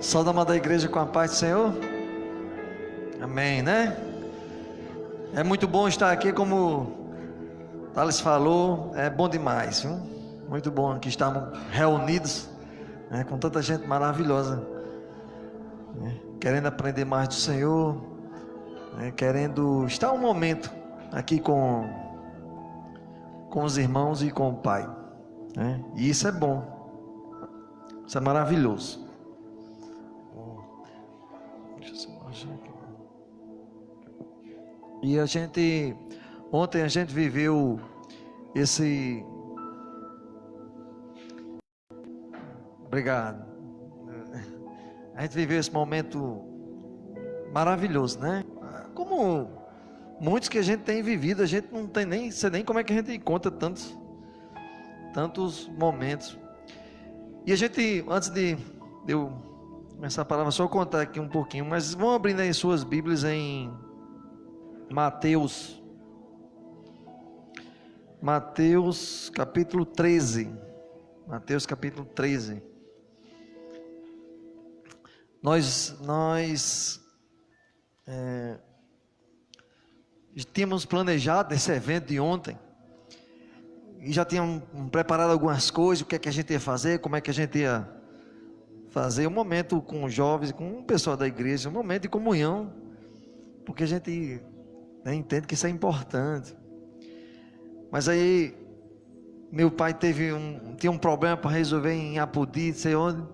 Sauda a amada igreja com a paz do Senhor. Amém, né? É muito bom estar aqui, como Thales falou, é bom demais, viu? Muito bom que estamos reunidos, né, com tanta gente maravilhosa, né, querendo aprender mais do Senhor, né, querendo estar um momento aqui com os irmãos e com o Pai, né? E isso é bom, isso é maravilhoso. E ontem a gente viveu obrigado, a gente viveu esse momento maravilhoso, né? Como muitos que a gente tem vivido, a gente não tem nem, sei nem como é que a gente encontra tantos momentos. E a gente, antes de eu começar a palavra, só contar aqui um pouquinho, mas vão abrindo aí suas Bíblias em Mateus capítulo 13. Mateus capítulo 13. Nós tínhamos planejado esse evento de ontem e já tínhamos preparado algumas coisas, o que é que a gente ia fazer, como é que a gente ia fazer, um momento com os jovens, com o pessoal da igreja, um momento de comunhão, porque a gente entende que isso é importante. Mas aí meu pai tinha um problema para resolver em Apodi, não sei onde,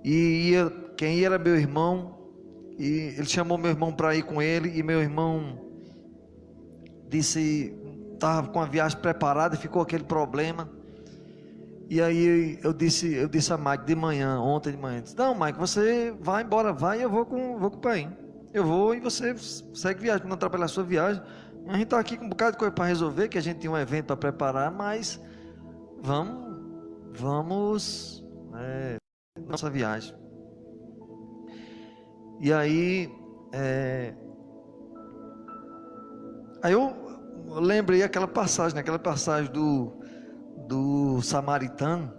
e quem ia era meu irmão, e ele chamou meu irmão para ir com ele, e meu irmão disse, estava com a viagem preparada e ficou aquele problema. E aí eu disse a Mike de manhã, ontem de manhã, disse, não, Mike, você vai embora, vai, eu vou com o pai. Eu vou e você segue viagem, para não atrapalhar a sua viagem. A gente está aqui com um bocado de coisa para resolver, que a gente tinha um evento para preparar, mas vamos nossa viagem. E aí eu lembrei aquela passagem do samaritano,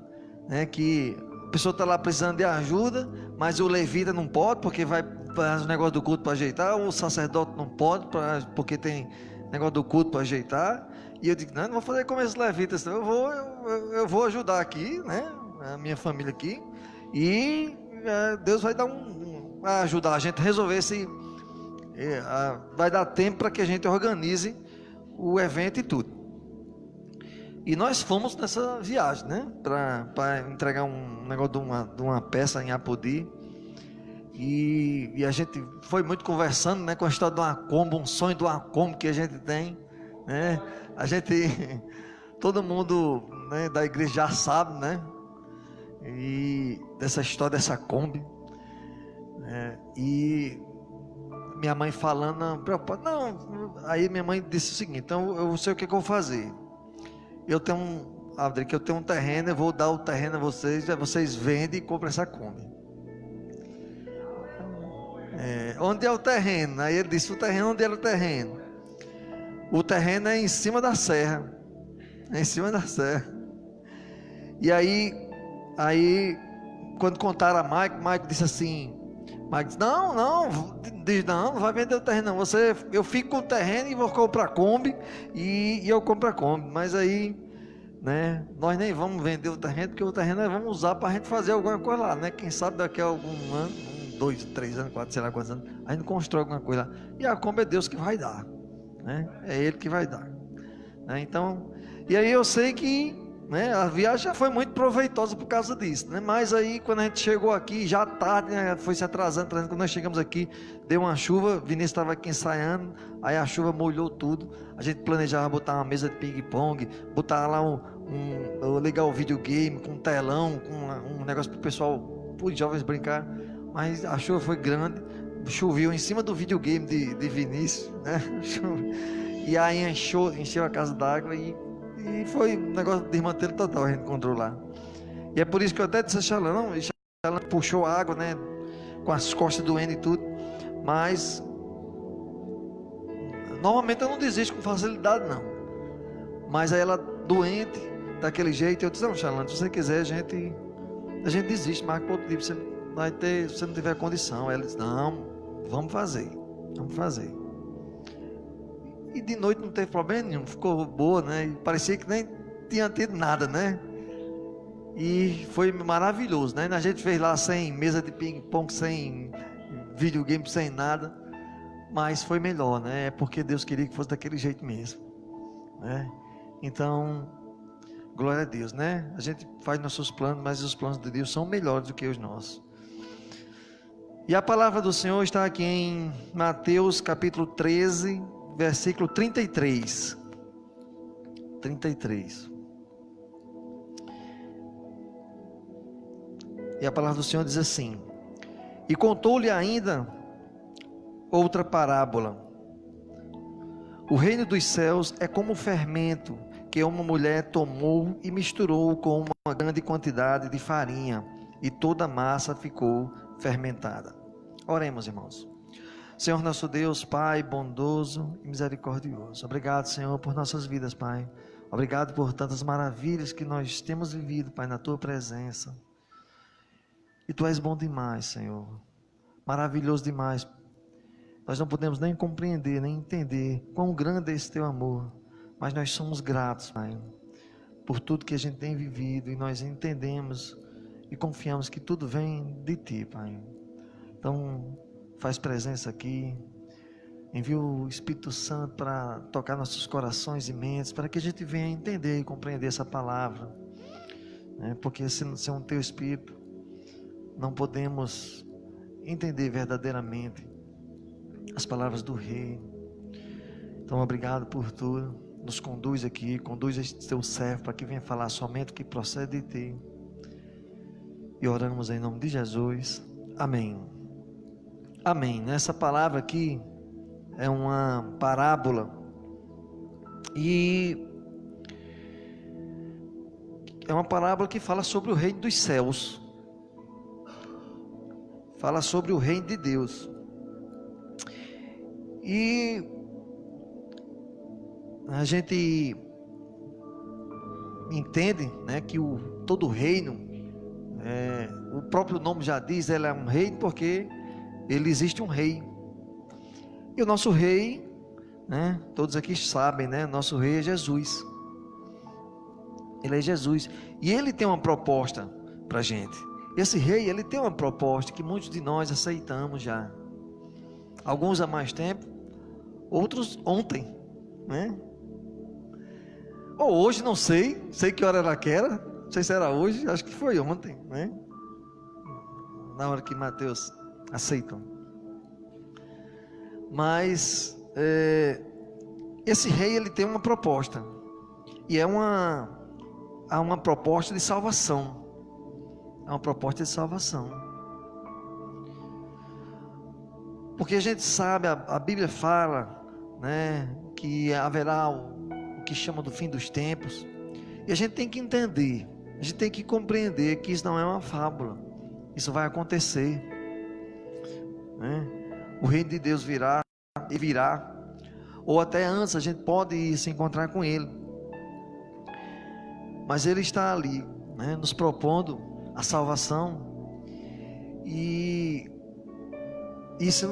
né, que a pessoa está lá precisando de ajuda, mas o levita não pode, porque vai fazer o negócio do culto para ajeitar, o sacerdote não pode, porque tem negócio do culto para ajeitar, e eu digo, não vou fazer como esses levitas, eu vou ajudar aqui, né, a minha família aqui, e Deus vai vai ajudar a gente a resolver vai dar tempo para que a gente organize o evento e tudo. E nós fomos nessa viagem, né, para entregar um negócio de uma peça em Apodi. E a gente foi muito conversando, né, com a história de uma Kombi, um sonho de uma Kombi que a gente tem, né? Todo mundo, né, da igreja já sabe, né? E dessa história dessa Kombi, né? E minha mãe falando, não, aí minha mãe disse o seguinte, então eu sei o que eu vou fazer. Eu tenho um terreno, eu vou dar o terreno a vocês, aí vocês vendem e compram essa Kombi. Onde é o terreno? Aí ele disse, onde era o terreno? O terreno é em cima da serra. É em cima da serra. E aí quando contaram a Mike disse assim, Mike disse, não vai vender o terreno não, eu fico com o terreno e vou comprar a Kombi, e eu compro a Kombi, mas aí, né, nós nem vamos vender o terreno, porque o terreno nós vamos usar para a gente fazer alguma coisa lá, né, quem sabe daqui a algum ano, 2, 3 anos, 4, sei lá quantos anos, a gente constrói alguma coisa lá, e a Kombi é Deus que vai dar, né, é Ele que vai dar, né, então, e aí eu sei que, né, a viagem já foi muito proveitosa por causa disso, né? Mas aí quando a gente chegou aqui, já tarde, né, foi se atrasando, quando nós chegamos aqui, deu uma chuva, Vinícius estava aqui ensaiando, aí a chuva molhou tudo, a gente planejava botar uma mesa de ping-pong, botar lá ligar o videogame com um telão, com um negócio para o pessoal, os jovens brincar, mas a chuva foi grande, choveu em cima do videogame de Vinícius, né? E aí encheu a casa d'água e foi um negócio de desmantelo total, a gente encontrou lá. E é por isso que eu até disse a Xalã, Xalã puxou a água, né, com as costas doendo e tudo, mas normalmente eu não desisto com facilidade não, mas aí ela doente, daquele jeito, eu disse, não, Xalã, se você quiser a gente desiste, marca para outro dia, você vai ter, se você não tiver condição. Ela disse, não, vamos fazer. E de noite não teve problema nenhum, ficou boa, né? E parecia que nem tinha tido nada, né? E foi maravilhoso, né? A gente fez lá sem mesa de ping-pong, sem videogame, sem nada. Mas foi melhor, né? É porque Deus queria que fosse daquele jeito mesmo, né? Então, glória a Deus, né? A gente faz nossos planos, mas os planos de Deus são melhores do que os nossos. E a palavra do Senhor está aqui em Mateus capítulo 13, versículo 33. 33. E a palavra do Senhor diz assim: e contou-lhe ainda outra parábola. O reino dos céus é como o fermento que uma mulher tomou e misturou com uma grande quantidade de farinha, e toda a massa ficou fermentada. Oremos, irmãos. Senhor nosso Deus, Pai bondoso e misericordioso, obrigado, Senhor, por nossas vidas, Pai. Obrigado por tantas maravilhas que nós temos vivido, Pai, na Tua presença. E Tu és bom demais, Senhor, maravilhoso demais. Nós não podemos nem compreender, nem entender quão grande é esse Teu amor, mas nós somos gratos, Pai, por tudo que a gente tem vivido, e nós entendemos e confiamos que tudo vem de Ti, Pai. Então, faz presença aqui, envia o Espírito Santo para tocar nossos corações e mentes, para que a gente venha entender e compreender essa palavra, né? Porque sem o Teu Espírito, não podemos entender verdadeiramente as palavras do Rei. Então, obrigado por tudo. Nos conduz aqui, conduz este Teu servo para que venha falar somente o que procede de Ti. E oramos em nome de Jesus. Amém. Amém. Nessa palavra aqui é uma parábola, e é uma parábola que fala sobre o reino dos céus, fala sobre o reino de Deus. E a gente entende, né, que todo reino, o próprio nome já diz, ele é um reino porque ele existe um rei. E o nosso rei, né, todos aqui sabem, né, nosso rei é Jesus. Ele é Jesus. E ele tem uma proposta para a gente. Esse rei, ele tem uma proposta que muitos de nós aceitamos já. Alguns há mais tempo, outros ontem, né? Ou hoje, não sei que hora era que era, não sei se era hoje, acho que foi ontem, né? Na hora que Mateus aceitam. Mas esse rei, ele tem uma proposta, e há uma proposta de salvação. É uma proposta de salvação, porque a gente sabe, a Bíblia fala, né, que haverá o que chama do fim dos tempos, e a gente tem que entender, a gente tem que compreender que isso não é uma fábula, isso vai acontecer, né? O reino de Deus virá, ou até antes a gente pode ir se encontrar com Ele, mas Ele está ali, né, nos propondo a salvação. E isso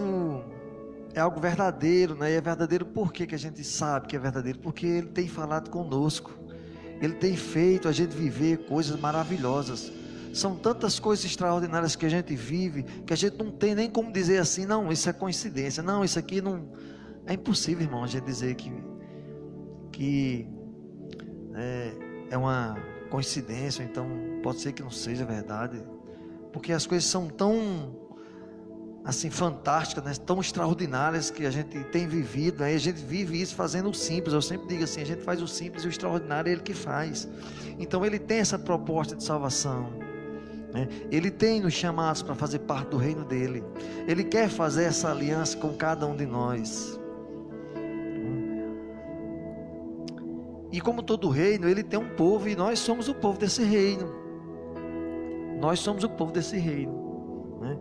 é algo verdadeiro, né? E é verdadeiro por que a gente sabe que é verdadeiro? Porque Ele tem falado conosco, Ele tem feito a gente viver coisas maravilhosas. São tantas coisas extraordinárias que a gente vive, que a gente não tem nem como dizer assim, não, isso é coincidência, não, isso aqui não... É impossível, irmão, a gente dizer que é uma coincidência, então pode ser que não seja verdade, porque as coisas são tão assim fantásticas, né? Tão extraordinárias que a gente tem vivido, né? A gente vive isso fazendo o simples. Eu sempre digo assim, a gente faz o simples e o extraordinário é Ele que faz. Então Ele tem essa proposta de salvação, né? Ele tem nos chamados para fazer parte do reino dEle. Ele quer fazer essa aliança com cada um de nós. E como todo reino, Ele tem um povo, e nós somos o povo desse reino. Nós somos o povo desse reino, né?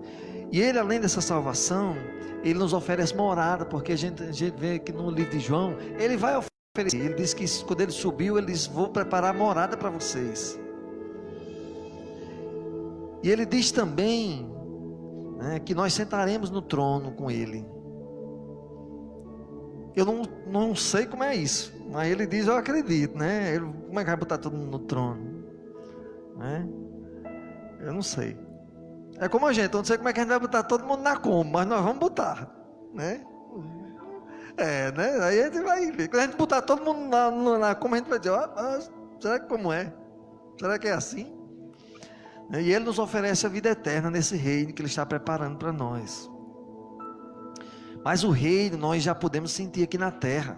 E Ele, além dessa salvação, Ele nos oferece morada, porque a gente vê que no livro de João, Ele vai oferecer. Ele diz que quando Ele subiu, Ele disse, vou preparar morada para vocês. E Ele diz também né, que nós sentaremos no trono com Ele. Eu não sei como é isso, mas Ele diz, eu acredito, né? Como é que vai botar todo mundo no trono? Né? Eu não sei. É como a gente, eu não sei como é que a gente vai botar todo mundo na Kombi, mas nós vamos botar, né? Né? Aí a gente vai ver. Quando a gente botar todo mundo na Kombi, a gente vai dizer, será que como é? Será que é assim? E Ele nos oferece a vida eterna nesse reino que Ele está preparando para nós. Mas o reino nós já podemos sentir aqui na terra.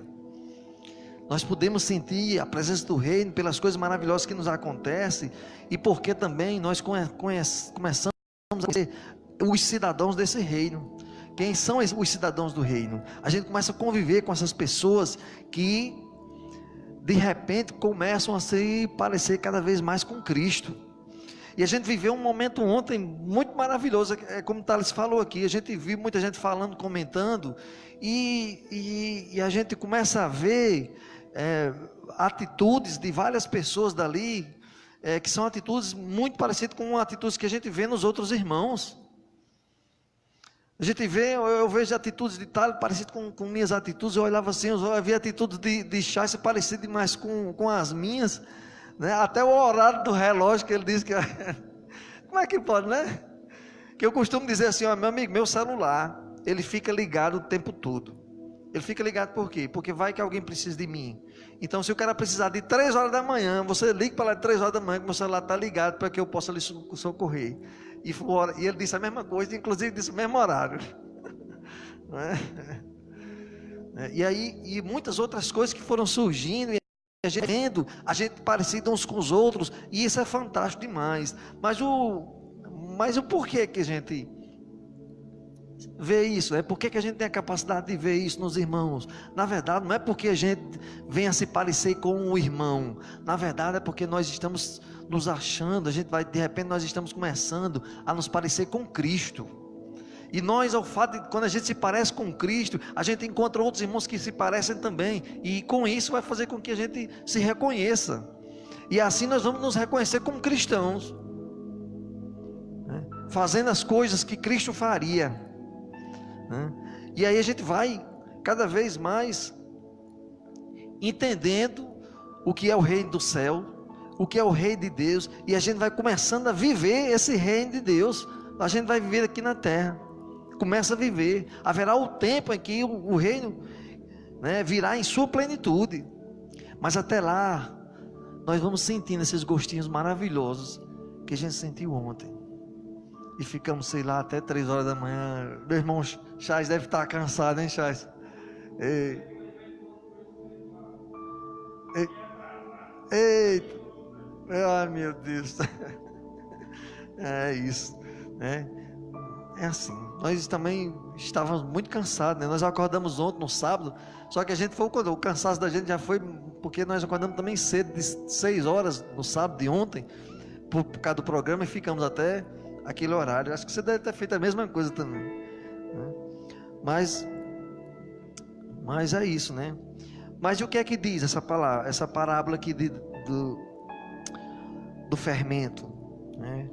Nós podemos sentir a presença do reino pelas coisas maravilhosas que nos acontecem, e porque também nós começamos a ser os cidadãos desse reino. Quem são os cidadãos do reino? A gente começa a conviver com essas pessoas que de repente começam a se parecer cada vez mais com Cristo. E a gente viveu um momento ontem muito maravilhoso, como o Thales falou aqui, a gente viu muita gente falando, comentando, e a gente começa a ver atitudes de várias pessoas dali, que são atitudes muito parecidas com atitudes que a gente vê nos outros irmãos. A gente vê, eu vejo atitudes de Thales parecidas com minhas atitudes, eu olhava assim, eu via atitudes de Chayce parecidas demais com as minhas, né? Até o horário do relógio que ele diz que como é que pode, né? Que eu costumo dizer assim, meu amigo, meu celular, ele fica ligado o tempo todo. Ele fica ligado por quê? Porque vai que alguém precisa de mim. Então se o cara precisar de 3 horas da manhã, você liga para lá de 3 horas da manhã, que meu celular está ligado para que eu possa lhe socorrer. E ele disse a mesma coisa, inclusive disse o mesmo horário. Não é? E aí, e muitas outras coisas que foram surgindo, a gente vendo, a gente parecido uns com os outros, e isso é fantástico demais. Mas o porquê que a gente vê isso? Por que a gente tem a capacidade de ver isso nos irmãos? Na verdade, não é porque a gente venha se parecer com o irmão. Na verdade, é porque nós estamos nos achando, de repente nós estamos começando a nos parecer com Cristo. E nós, ao fato de, quando a gente se parece com Cristo, a gente encontra outros irmãos que se parecem também, e com isso vai fazer com que a gente se reconheça, e assim nós vamos nos reconhecer como cristãos, né? Fazendo as coisas que Cristo faria, né? E aí a gente vai cada vez mais entendendo o que é o reino do céu, o que é o reino de Deus, e a gente vai começando a viver esse reino de Deus. A gente vai viver aqui na terra, começa a viver, haverá o tempo em que o reino, né, virá em sua plenitude, mas até lá, nós vamos sentindo esses gostinhos maravilhosos, que a gente sentiu ontem, e ficamos, sei lá, até 3 horas da manhã, meu irmão Chayce deve estar cansado, hein Chayce? Eita, ai meu Deus, é isso, né? É assim, nós também estávamos muito cansados, né? Nós acordamos ontem no sábado, só que a gente foi, o cansaço da gente já foi, porque nós acordamos também cedo, de 6 horas no sábado de ontem, por causa do programa, e ficamos até aquele horário. Acho que você deve ter feito a mesma coisa também, né? Mas é isso, né? Mas e o que é que diz essa palavra, essa parábola aqui do fermento, né?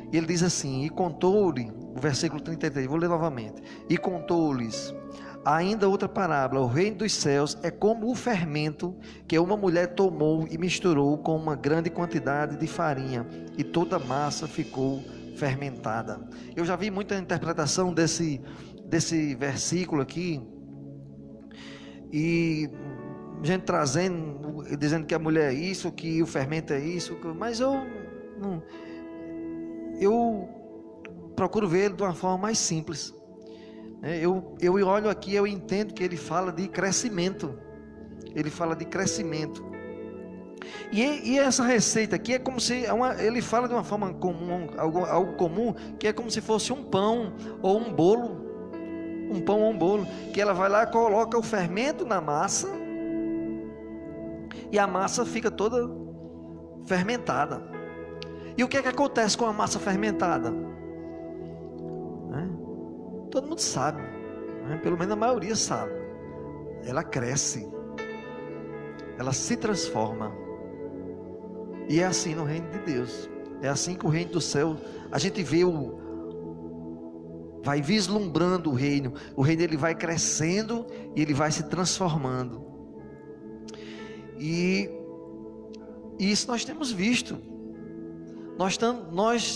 E ele diz assim, e contou-lhe, o versículo 33, vou ler novamente, e contou-lhes ainda outra parábola, o reino dos céus é como o fermento que uma mulher tomou e misturou com uma grande quantidade de farinha, e toda a massa ficou fermentada. Eu já vi muita interpretação desse versículo aqui, e gente trazendo, dizendo que a mulher é isso, que o fermento é isso, mas eu procuro ver ele de uma forma mais simples. Eu olho aqui, eu entendo que ele fala de crescimento. Ele fala de crescimento. E essa receita aqui é como se ele fala de uma forma comum, algo comum, que é como se fosse um pão ou um bolo. Um pão ou um bolo, que ela vai lá e coloca o fermento na massa, e a massa fica toda fermentada. E o que é que acontece com a massa fermentada? Todo mundo sabe, pelo menos a maioria sabe. Ela cresce, ela se transforma. E é assim no reino de Deus. É assim que o reino do céu, a gente vê vai vislumbrando o reino ele vai crescendo e ele vai se transformando. E isso nós temos visto, nós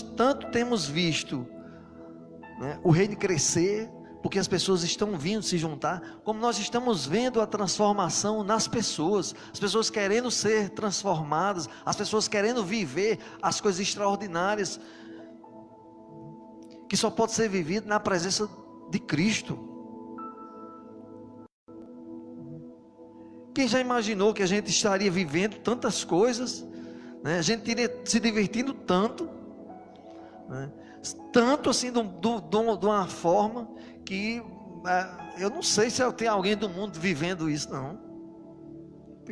tanto temos visto, né, o reino crescer, porque as pessoas estão vindo se juntar, como nós estamos vendo a transformação nas pessoas, as pessoas querendo ser transformadas, as pessoas querendo viver as coisas extraordinárias, que só pode ser vivido na presença de Cristo. Quem já imaginou que a gente estaria vivendo tantas coisas, né? A gente iria se divertindo tanto, né? Tanto assim de uma forma que eu não sei se tem alguém do mundo vivendo isso, não,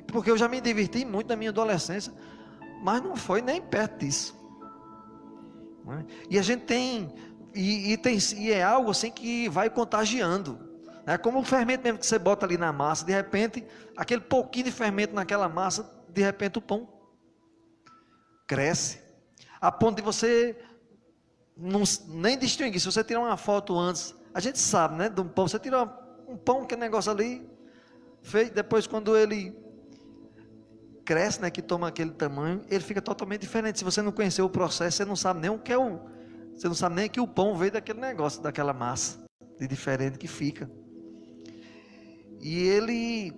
porque eu já me diverti muito na minha adolescência, mas não foi nem perto disso, né? E a gente tem e é algo assim que vai contagiando, né? Como o fermento mesmo que você bota ali na massa, de repente, aquele pouquinho de fermento naquela massa, de repente o pão cresce, a ponto de você nem distinguir. Se você tirar uma foto antes, a gente sabe, né, de um pão, você tira um pão, que é negócio ali, feio, depois quando ele cresce, né, que toma aquele tamanho, ele fica totalmente diferente. Se você não conhecer o processo, você não sabe nem o que é você não sabe nem que o pão veio daquele negócio, daquela massa, de diferente que fica. E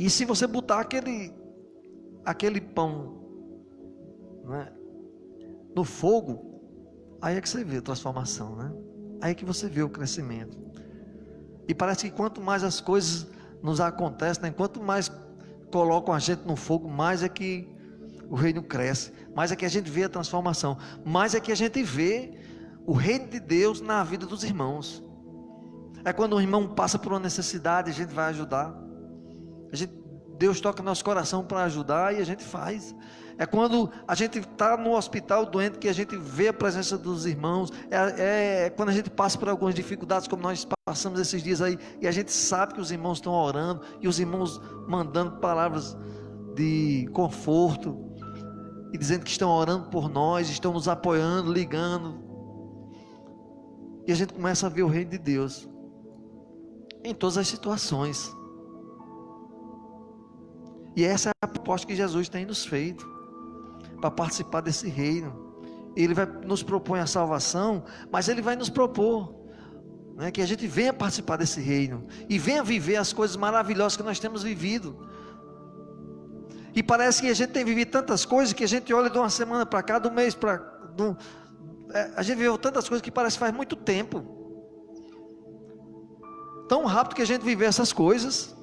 se você botar aquele pão, né, no fogo, aí é que você vê a transformação, né? Aí é que você vê o crescimento. E parece que quanto mais as coisas nos acontecem, né, quanto mais colocam a gente no fogo, mais é que o reino cresce, mais é que a gente vê a transformação, mais é que a gente vê o reino de Deus na vida dos irmãos. É quando o irmão passa por uma necessidade, a gente vai ajudar. Deus toca no nosso coração para ajudar e a gente faz. É quando a gente está no hospital doente que a gente vê a presença dos irmãos. É quando a gente passa por algumas dificuldades, como nós passamos esses dias aí, e a gente sabe que os irmãos estão orando, e os irmãos mandando palavras de conforto, e dizendo que estão orando por nós, estão nos apoiando, ligando, e a gente começa a ver o reino de Deus em todas as situações. E essa é a proposta que Jesus tem nos feito, para participar desse reino. Ele vai nos propor a salvação, mas Ele vai nos propor, né, que a gente venha participar desse reino, e venha viver as coisas maravilhosas que nós temos vivido. E parece que a gente tem vivido tantas coisas, que a gente olha de uma semana para cá, do mês para a gente viveu tantas coisas que parece que faz muito tempo, tão rápido que a gente viveu essas coisas,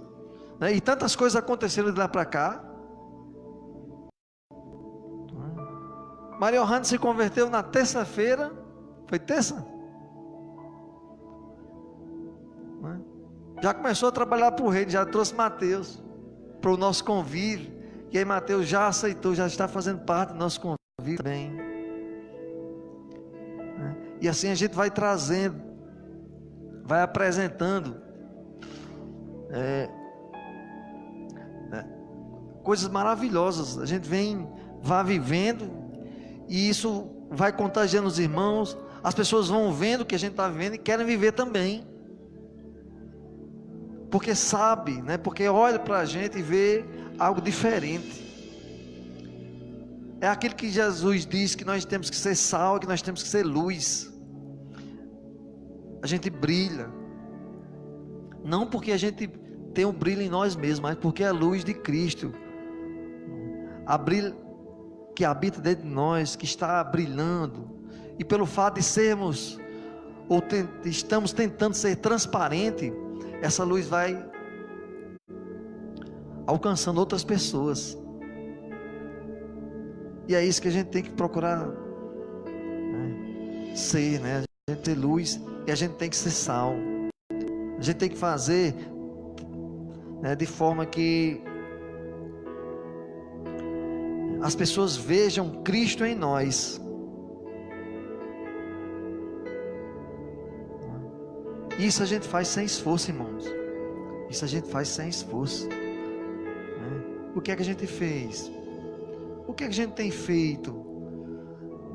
né? E tantas coisas aconteceram de lá para cá. Maria Ohana se converteu na terça-feira, foi terça? Né? Já começou a trabalhar para o reino, já trouxe Mateus para o nosso convívio, e aí Mateus já aceitou, já está fazendo parte do nosso convívio também, né? E assim a gente vai trazendo, vai apresentando coisas maravilhosas. A gente vai vivendo, e isso vai contagiando os irmãos. As pessoas vão vendo o que a gente está vivendo e querem viver também, porque sabe, né? Porque olha para a gente e vê algo diferente. É aquilo que Jesus diz, que nós temos que ser sal, que nós temos que ser luz. A gente brilha, não porque a gente tem um brilho em nós mesmos, mas porque é a luz de Cristo, que habita dentro de nós, que está brilhando. E pelo fato de sermos, estamos tentando ser transparente, essa luz vai alcançando outras pessoas. E é isso que a gente tem que procurar, né, ser, né? A gente ter luz, e a gente tem que ser sal. A gente tem que fazer, né, de forma que as pessoas vejam Cristo em nós. Isso a gente faz sem esforço, irmãos. Isso a gente faz sem esforço, né? O que é que a gente fez? O que é que a gente tem feito,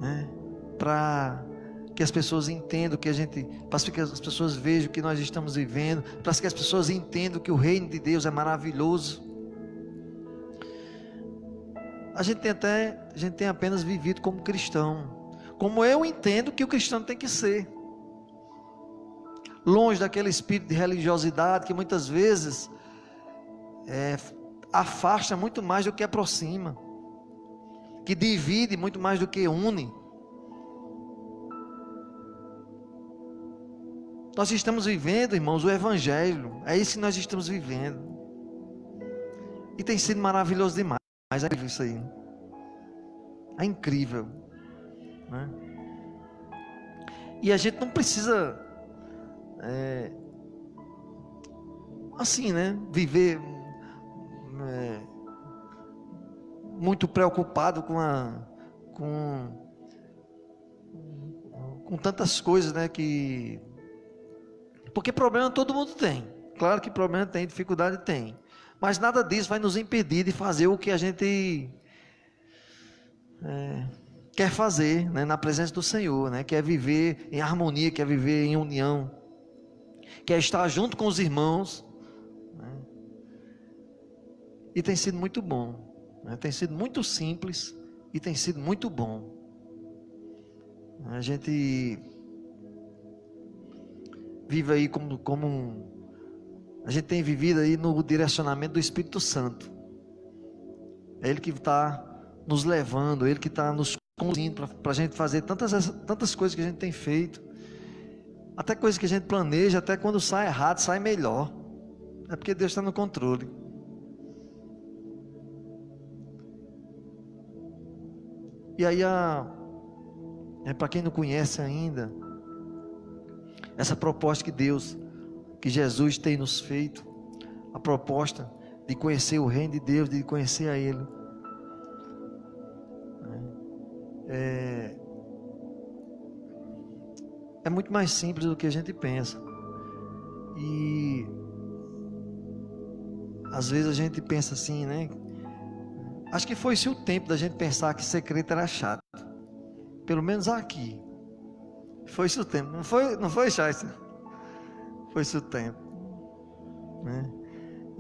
né, para que as pessoas entendam que para que as pessoas vejam o que nós estamos vivendo, para que as pessoas entendam que o reino de Deus é maravilhoso. A gente tem apenas vivido como cristão, como eu entendo que o cristão tem que ser, longe daquele espírito de religiosidade que muitas vezes afasta muito mais do que aproxima, que divide muito mais do que une. Nós estamos vivendo, irmãos, o Evangelho, é isso que nós estamos vivendo, e tem sido maravilhoso demais. É incrível isso aí, é incrível, né? E a gente não precisa assim, né, viver muito preocupado com tantas coisas, né, porque problema todo mundo tem, claro que problema tem, dificuldade tem, mas nada disso vai nos impedir de fazer o que a gente quer fazer, né, na presença do Senhor, né, quer viver em harmonia, quer viver em união, quer estar junto com os irmãos, né, e tem sido muito bom, né, tem sido muito simples e tem sido muito bom. A gente vive aí a gente tem vivido aí no direcionamento do Espírito Santo. É Ele que está nos levando, Ele que está nos conduzindo para a gente fazer tantas coisas que a gente tem feito, até coisas que a gente planeja, até quando sai errado, sai melhor. É porque Deus está no controle. E aí, para quem não conhece ainda, essa proposta que Jesus tem nos feito, a proposta de conhecer o reino de Deus, de conhecer a Ele, é muito mais simples do que a gente pensa. E às vezes a gente pensa assim, né? Acho que foi-se o tempo da gente pensar que ser crente era chato, pelo menos aqui. Foi-se o tempo, não foi, Chayce? Foi-se o tempo, né?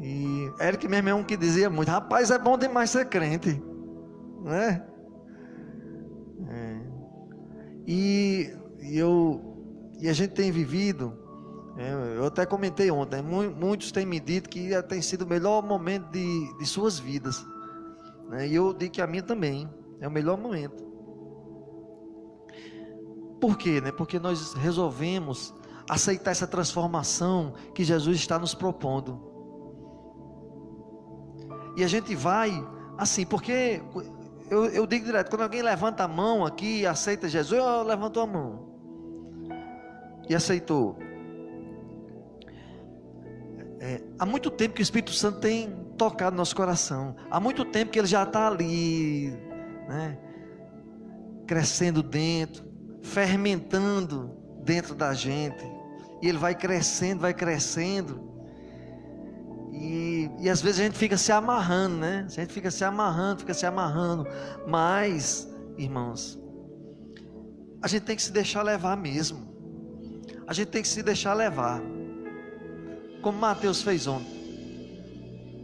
E Eric mesmo é um que dizia muito: rapaz, é bom demais ser crente, né? E a gente tem vivido, eu até comentei ontem, muitos têm me dito que tem sido o melhor momento de suas vidas, né? E eu digo que a minha também é o melhor momento. Por quê, né? Porque nós resolvemos aceitar essa transformação que Jesus está nos propondo. E a gente vai assim, porque eu digo direto, quando alguém levanta a mão aqui e aceita Jesus, levantou a mão e aceitou. Há muito tempo que o Espírito Santo tem tocado no nosso coração, há muito tempo que Ele já está ali, né, crescendo dentro, fermentando dentro da gente, e Ele vai crescendo, e às vezes a gente fica se amarrando, né? A gente fica se amarrando, mas, irmãos, a gente tem que se deixar levar mesmo, a gente tem que se deixar levar, como Mateus fez ontem,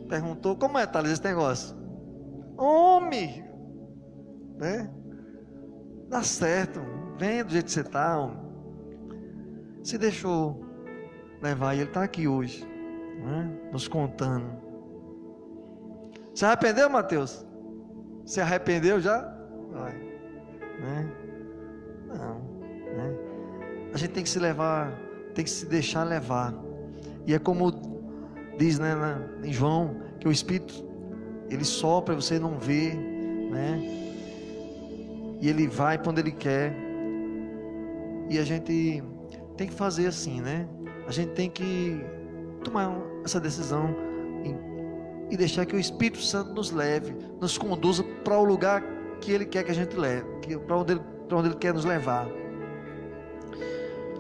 perguntou: como é, Thales, esse negócio? Homem, né? Dá certo, vem do jeito que você está, homem. Se deixou levar, e Ele está aqui hoje, né, nos contando. Se arrependeu, Mateus? Se arrependeu já? Vai, né? Não, né? A gente tem que se levar, tem que se deixar levar. E é como diz, né, em João, que o Espírito, ele sopra, você não vê, né? E ele vai quando ele quer. E a gente tem que fazer assim, né? A gente tem que tomar essa decisão e deixar que o Espírito Santo nos leve, nos conduza para o lugar que Ele quer que a gente leve, para onde Ele quer nos levar.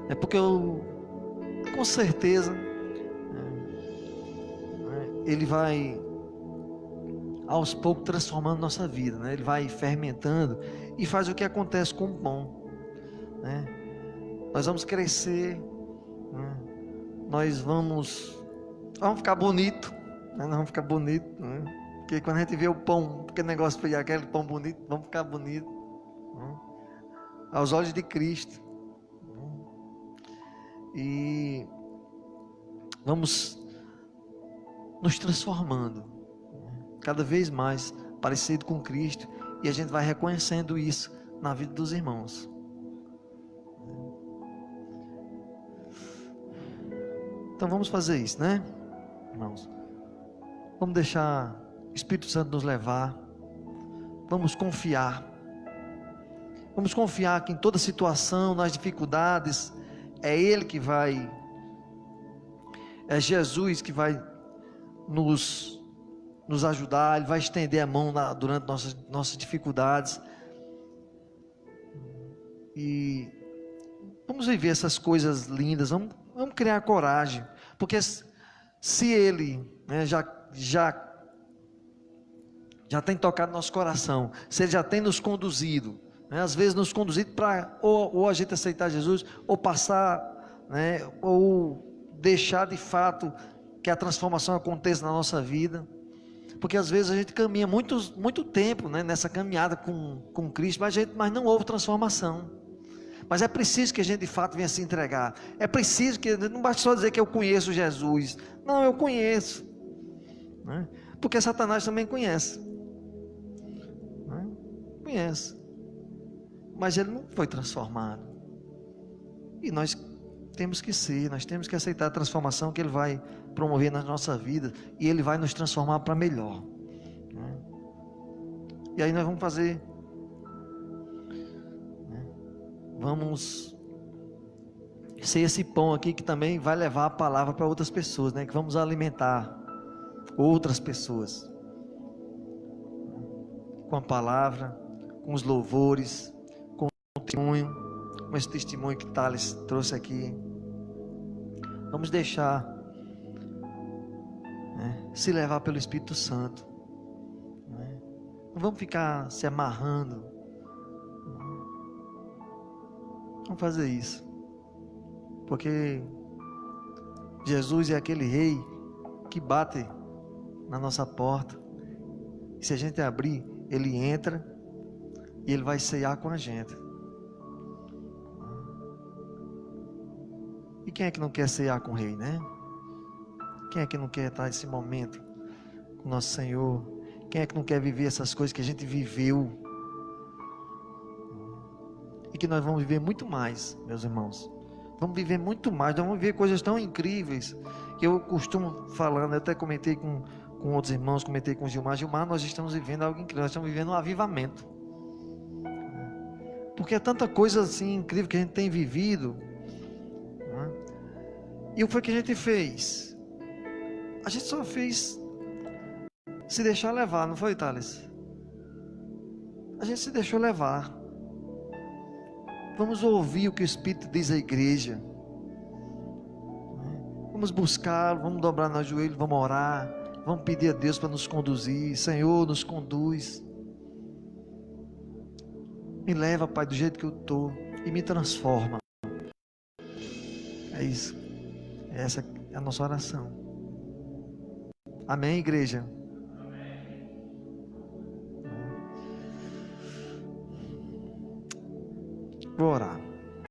É porque com certeza, Ele vai aos poucos transformando nossa vida, né? Ele vai fermentando e faz o que acontece com o pão, né? nós vamos crescer, né? Nós vamos ficar bonito, né? Nós vamos ficar bonito, né? Porque quando a gente vê o pão, aquele negócio foi aquele pão bonito, vamos ficar bonito, né? Aos olhos de Cristo, né? E vamos nos transformando, né? Cada vez mais parecido com Cristo, e a gente vai reconhecendo isso na vida dos irmãos. Então vamos fazer isso, né, irmãos? Vamos deixar o Espírito Santo nos levar. Vamos confiar. Vamos confiar que em toda situação, nas dificuldades, é Ele que vai, é Jesus que vai nos ajudar. Ele vai estender a mão durante nossas dificuldades. E vamos viver essas coisas lindas. Vamos criar coragem, porque se Ele, né, já tem tocado nosso coração, se Ele já tem nos conduzido, né, às vezes nos conduzido para ou a gente aceitar Jesus, ou passar, né, ou deixar de fato que a transformação aconteça na nossa vida, porque às vezes a gente caminha muito tempo, né, nessa caminhada com Cristo, mas não houve transformação. Mas é preciso que a gente de fato venha se entregar. É preciso que, não basta só dizer que eu conheço Jesus. Não, eu conheço, né? Porque Satanás também conhece, né? Conhece, mas ele não foi transformado. E nós temos que aceitar a transformação que ele vai promover na nossa vida, e ele vai nos transformar para melhor, né? E aí nós vamos fazer, vamos ser esse pão aqui que também vai levar a palavra para outras pessoas, né? Que vamos alimentar outras pessoas com a palavra, com os louvores, com o testemunho, com esse testemunho que Thales trouxe aqui. Vamos deixar, né, se levar pelo Espírito Santo, né? Não vamos ficar se amarrando. Vamos fazer isso, porque Jesus é aquele rei que bate na nossa porta, e se a gente abrir, ele entra e ele vai ceiar com a gente. E quem é que não quer ceiar com o rei, né? Quem é que não quer estar nesse momento com o nosso Senhor? Quem é que não quer viver essas coisas que a gente viveu e que nós vamos viver muito mais, meus irmãos? Vamos viver muito mais, nós vamos viver coisas tão incríveis que eu costumo falando, eu até comentei com outros irmãos, comentei com o Gilmar, nós estamos vivendo algo incrível, nós estamos vivendo um avivamento, porque é tanta coisa assim incrível que a gente tem vivido, né? E o que foi que a gente fez? A gente só fez se deixar levar, não foi, Thales? A gente se deixou levar. Vamos ouvir o que o Espírito diz à igreja, vamos buscar, vamos dobrar nos joelhos, vamos orar, vamos pedir a Deus para nos conduzir. Senhor, nos conduz, me leva, Pai, do jeito que eu estou, e me transforma. É isso, essa é a nossa oração. Amém, igreja? Vou orar.